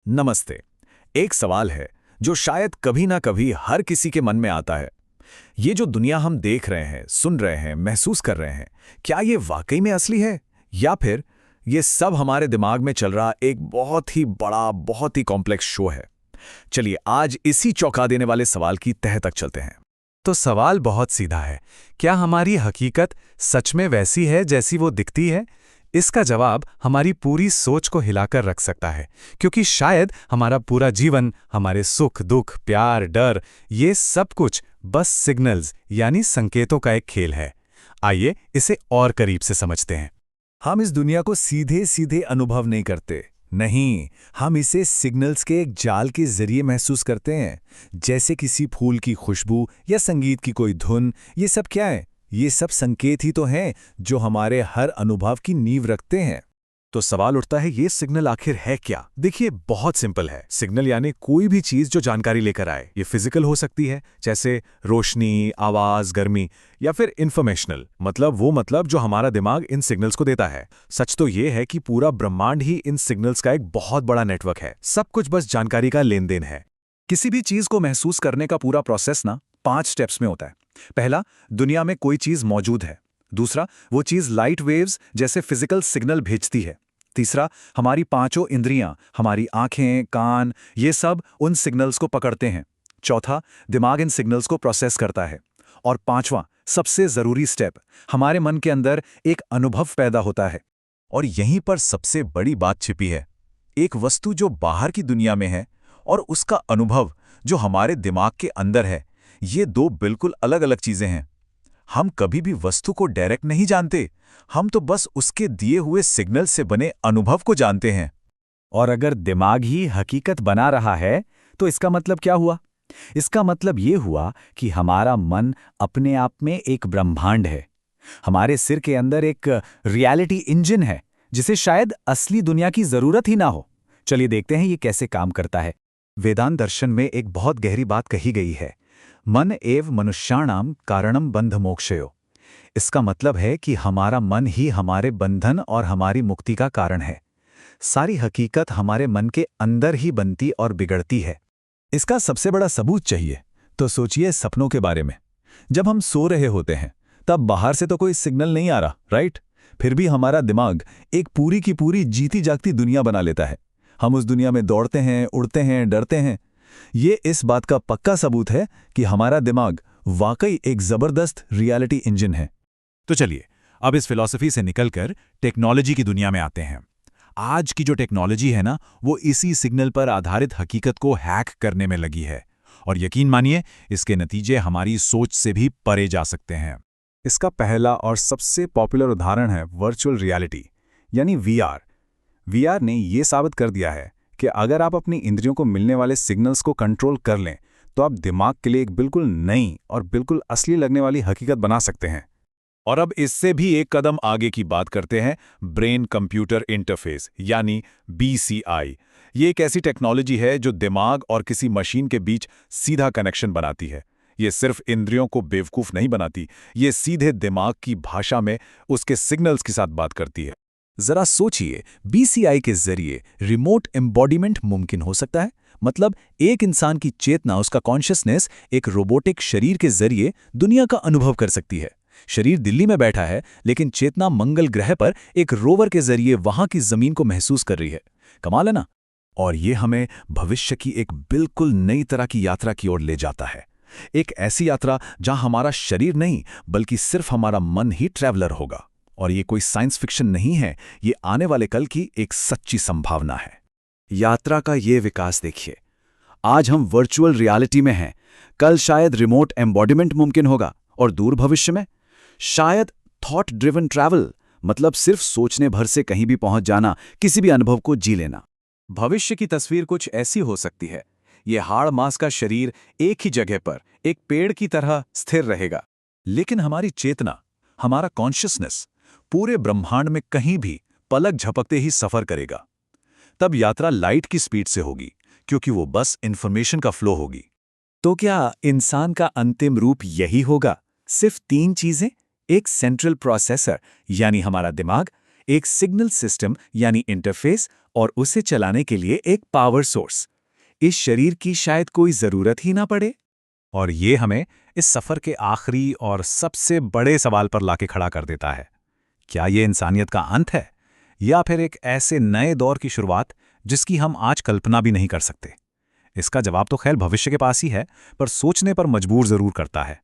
नमस्ते। एक सवाल है जो शायद कभी ना कभी हर किसी के मन में आता है। ये जो दुनिया हम देख रहे हैं, सुन रहे हैं, महसूस कर रहे हैं, क्या ये वाकई में असली है या फिर ये सब हमारे दिमाग में चल रहा एक बहुत ही बड़ा, बहुत ही कॉम्प्लेक्स शो है? चलिए आज इसी चौंका देने वाले सवाल की तह तक चलते हैं। तो सवाल बहुत सीधा है। क्या हमारी हकीकत सच में वैसी है जैसी वो दिखती है? इसका जवाब हमारी पूरी सोच को हिलाकर रख सकता है, क्योंकि शायद हमारा पूरा जीवन, हमारे सुख दुख, प्यार, डर, ये सब कुछ बस सिग्नल्स यानी संकेतों का एक खेल है। आइए इसे और करीब से समझते हैं। हम इस दुनिया को सीधे सीधे अनुभव नहीं करते। नहीं, हम इसे सिग्नल्स के एक जाल के जरिए महसूस करते हैं। जैसे किसी फूल की खुशबू या संगीत की कोई धुन। ये सब क्या है? ये सब संकेत ही तो हैं जो हमारे हर अनुभव की नींव रखते हैं। तो सवाल उठता है, ये सिग्नल आखिर है क्या? देखिए, बहुत सिंपल है। सिग्नल यानी कोई भी चीज जो जानकारी लेकर आए। ये फिजिकल हो सकती है, जैसे रोशनी, आवाज, गर्मी, या फिर इंफॉर्मेशनल, मतलब जो हमारा दिमाग इन सिग्नल्स को देता है। सच तो ये है कि पूरा ब्रह्मांड ही इन सिग्नल्स का एक बहुत बड़ा नेटवर्क है। सब कुछ बस जानकारी का लेन देन है। किसी भी चीज को महसूस करने का पूरा प्रोसेस 5 स्टेप्स में होता है। पहला, दुनिया में कोई चीज मौजूद है। दूसरा, वो चीज लाइट वेव्स जैसे फिजिकल सिग्नल भेजती है। तीसरा, हमारी पांचों इंद्रियां, हमारी आंखें, कान, ये सब उन सिग्नल्स को पकड़ते हैं। चौथा, दिमाग इन सिग्नल्स को प्रोसेस करता है। और पांचवा, सबसे जरूरी स्टेप, हमारे मन के अंदर एक अनुभव पैदा होता है। और यहीं पर सबसे बड़ी बात छिपी है। एक वस्तु जो बाहर की दुनिया में है और उसका अनुभव जो हमारे दिमाग के अंदर है, ये दो बिल्कुल अलग अलग चीजें हैं। हम कभी भी वस्तु को डायरेक्ट नहीं जानते, हम तो बस उसके दिए हुए सिग्नल से बने अनुभव को जानते हैं। और अगर दिमाग ही हकीकत बना रहा है, तो इसका मतलब क्या हुआ? इसका मतलब ये हुआ कि हमारा मन अपने आप में एक ब्रह्मांड है। हमारे सिर के अंदर एक रियलिटी इंजन है, जिसे शायद असली दुनिया की जरूरत ही ना हो। चलिए देखते हैं ये कैसे काम करता है। वेदांत दर्शन में एक बहुत गहरी बात कही गई है, मन एव मनुष्याणाम कारणम बंध मोक्षयो। इसका मतलब है कि हमारा मन ही हमारे बंधन और हमारी मुक्ति का कारण है। सारी हकीकत हमारे मन के अंदर ही बनती और बिगड़ती है। इसका सबसे बड़ा सबूत चाहिए तो सोचिए सपनों के बारे में। जब हम सो रहे होते हैं, तब बाहर से तो कोई सिग्नल नहीं आ रहा, राइट? फिर भी हमारा दिमाग एक पूरी की पूरी जीती जागती दुनिया बना लेता है। हम उस दुनिया में दौड़ते हैं, उड़ते हैं, डरते हैं। ये इस बात का पक्का सबूत है कि हमारा दिमाग वाकई एक जबरदस्त रियलिटी इंजन है। तो चलिए अब इस फिलॉसफी से निकलकर टेक्नोलॉजी की दुनिया में आते हैं। आज की जो टेक्नोलॉजी है ना, वो इसी सिग्नल पर आधारित हकीकत को हैक करने में लगी है। और यकीन मानिए, इसके नतीजे हमारी सोच से भी परे जा सकते हैं। इसका पहला और सबसे पॉपुलर उदाहरण है वर्चुअल रियलिटी यानी वीआर। वीआर ने ये साबित कर दिया है कि अगर आप अपनी इंद्रियों को मिलने वाले सिग्नल्स को कंट्रोल कर लें, तो आप दिमाग के लिए एक बिल्कुल नई और बिल्कुल असली लगने वाली हकीकत बना सकते हैं। और अब इससे भी एक कदम आगे की बात करते हैं, ब्रेन कंप्यूटर इंटरफेस यानी BCI। ये एक ऐसी टेक्नोलॉजी है जो दिमाग और किसी मशीन के बीच सीधा कनेक्शन बनाती है। ये सिर्फ इंद्रियों को बेवकूफ़ नहीं बनाती, ये सीधे दिमाग की भाषा में उसके सिग्नल्स के साथ बात करती है। जरा सोचिए, BCI के जरिए रिमोट एम्बॉडीमेंट मुमकिन हो सकता है। मतलब एक इंसान की चेतना, उसका कॉन्शियसनेस, एक रोबोटिक शरीर के जरिए दुनिया का अनुभव कर सकती है। शरीर दिल्ली में बैठा है, लेकिन चेतना मंगल ग्रह पर एक रोवर के जरिए वहां की जमीन को महसूस कर रही है। कमाल है ना? और ये हमें भविष्य की एक बिल्कुल नई तरह की यात्रा की ओर ले जाता है। एक ऐसी यात्रा जहां हमारा शरीर नहीं, बल्कि सिर्फ हमारा मन ही ट्रैवलर होगा। और ये कोई साइंस फिक्शन नहीं है, ये आने वाले कल की एक सच्ची संभावना है। यात्रा का ये विकास देखिए। आज हम वर्चुअल रियलिटी में हैं, कल शायद रिमोट एम्बॉडीमेंट मुमकिन होगा, और दूर भविष्य में शायद थॉट ड्रिवन ट्रैवल, मतलब सिर्फ सोचने भर से कहीं भी पहुंच जाना, किसी भी अनुभव को जी लेना। भविष्य की तस्वीर कुछ ऐसी हो सकती है। ये हाड़ मांस का शरीर एक ही जगह पर एक पेड़ की तरह स्थिर रहेगा, लेकिन हमारी चेतना, हमारा कॉन्शियसनेस पूरे ब्रह्मांड में कहीं भी पलक झपकते ही सफर करेगा। तब यात्रा लाइट की स्पीड से होगी, क्योंकि वो बस इंफॉर्मेशन का फ्लो होगी। तो क्या इंसान का अंतिम रूप यही होगा? सिर्फ 3 चीजें, एक सेंट्रल प्रोसेसर यानी हमारा दिमाग, एक सिग्नल सिस्टम यानी इंटरफेस और उसे चलाने के लिए एक पावर सोर्स। इस शरीर की शायद कोई ज़रूरत ही ना पड़े। और ये हमें इस सफ़र के आखिरी और सबसे बड़े सवाल पर लाके खड़ा कर देता है। क्या ये इंसानियत का अंत है, या फिर एक ऐसे नए दौर की शुरुआत जिसकी हम आज कल्पना भी नहीं कर सकते? इसका जवाब तो खैर भविष्य के पास ही है, पर सोचने पर मजबूर ज़रूर करता है।